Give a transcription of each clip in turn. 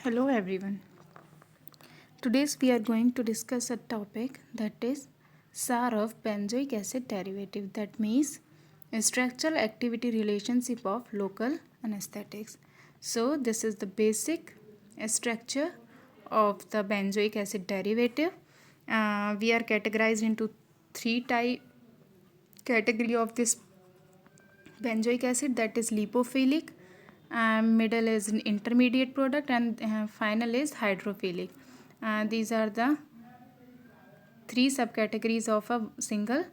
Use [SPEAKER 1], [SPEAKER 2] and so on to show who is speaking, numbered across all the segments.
[SPEAKER 1] Hello everyone. Today's we are going to discuss a topic that is SAR of benzoic acid derivative, that means a structural activity relationship of local anesthetics. So this is the basic structure of the benzoic acid derivative. We are categorized into three type category of this benzoic acid, that is lipophilic, middle is an intermediate product, and final is hydrophilic. These are the three subcategories of a single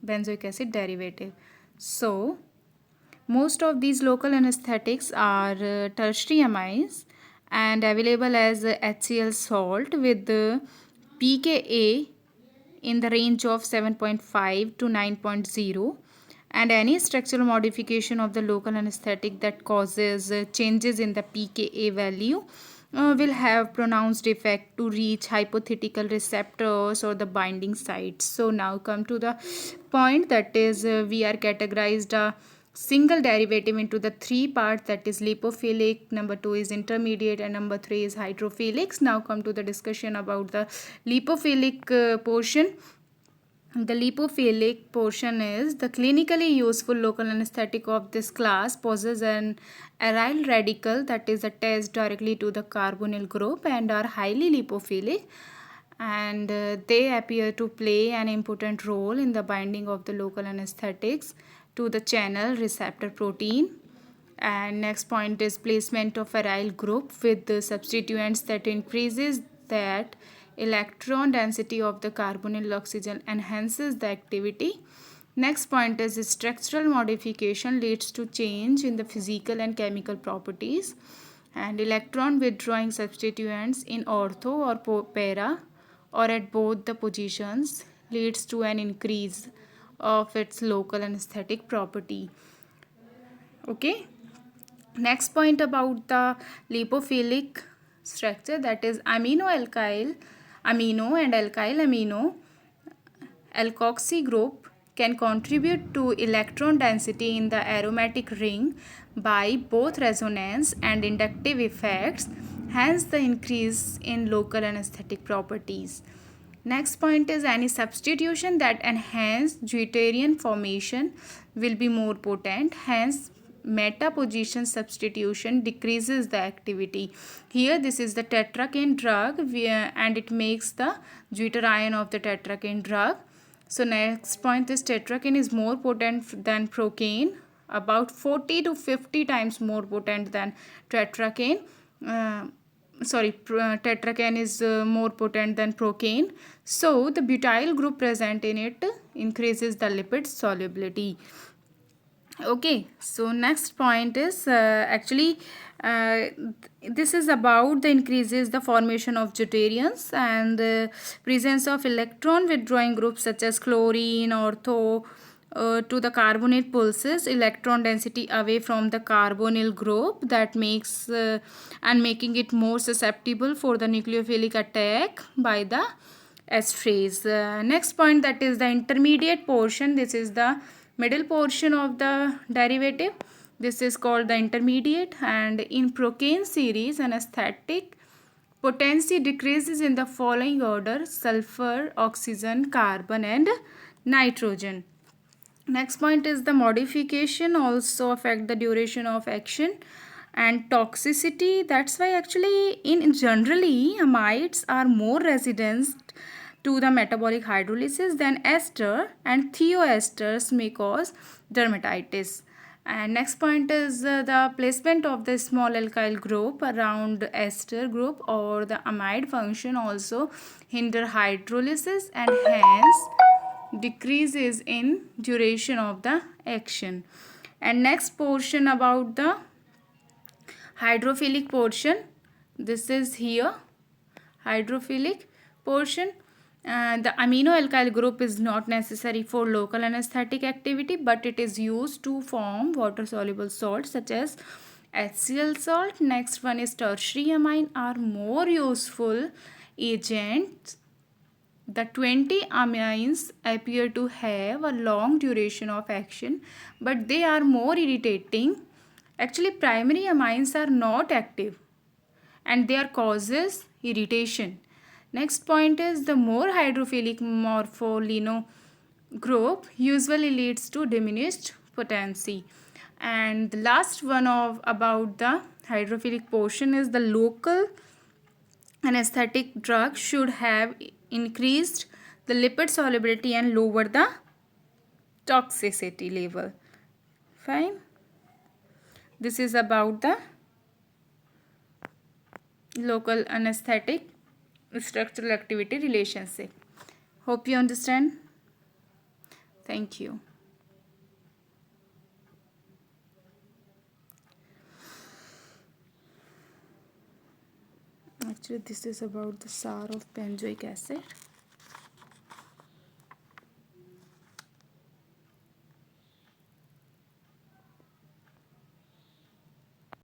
[SPEAKER 1] benzoic acid derivative. So most of these local anesthetics are tertiary amines and available as HCl salt with the pKa in the range of 7.5 to 9.0, and any structural modification of the local anesthetic that causes changes in the pKa value will have pronounced effect to reach hypothetical receptors or the binding sites. So now come to the point, that is we are categorized a single derivative into the three parts, that is lipophilic, number 2 is intermediate, and number 3 is hydrophilic. Now come to the discussion about the lipophilic portion. The lipophilic portion is the clinically useful local anesthetic of this class, possesses an aryl radical that is attached directly to the carbonyl group and are highly lipophilic, and they appear to play an important role in the binding of the local anesthetics to the channel receptor protein. And next point is placement of aryl group with the substituents that increases that electron density of the carbonyl oxygen, enhances the activity. Next point is structural modification leads to change in the physical and chemical properties, and electron withdrawing substituents in ortho or para or at both the positions leads to an increase of its local anesthetic property. Okay. Next point about the lipophilic structure, that is amino and alkyl amino alkoxy group can contribute to electron density in the aromatic ring by both resonance and inductive effects, hence the increase in local anesthetic properties. Next point is any substitution that enhance deuterium formation will be more potent, hence meta position substitution decreases the activity. Here this is the tetrakane drug and it makes the deuterion of the tetrakane drug. So next point is tetrakane is more potent than procaine, about 40 to 50 times more potent than tetrakane. Tetrakane is more potent than procaine. So the butyl group present in it increases the lipid solubility. Okay, so next point is this is about the increases the formation of deuteriums and presence of electron withdrawing groups such as chlorine, ortho to the carbonate pulses electron density away from the carbonyl group, that makes and making it more susceptible for the nucleophilic attack by the esterase. Next point, that is the intermediate portion. This is the middle portion of the derivative. This is called the intermediate, and in procaine series anesthetic potency decreases in the following order: sulfur, oxygen, carbon and nitrogen. Next point is the modification also affect the duration of action and toxicity. That's why actually in generally amides are more resident to the metabolic hydrolysis than ester, and thioesters may cause dermatitis. And next point is the placement of the small alkyl group around ester group or the amide function also hinder hydrolysis and hence decreases in duration of the action. And next portion about the hydrophilic portion, this is here hydrophilic portion. The amino alkyl group is not necessary for local anesthetic activity, but it is used to form water soluble salts such as HCl salt. Next one is tertiary amine are more useful agents. The 20 amines appear to have a long duration of action, but they are more irritating. Actually, primary amines are not active and their causes irritation. Next point is the more hydrophilic morpholino group usually leads to diminished potency. And the last one of about the hydrophilic portion is the local anesthetic drug should have increased the lipid solubility and lower the toxicity level. Fine. This is about the local anesthetic structural activity relationship. Hope you understand. Thank you. Actually, this is about the SAR of benzoic acid.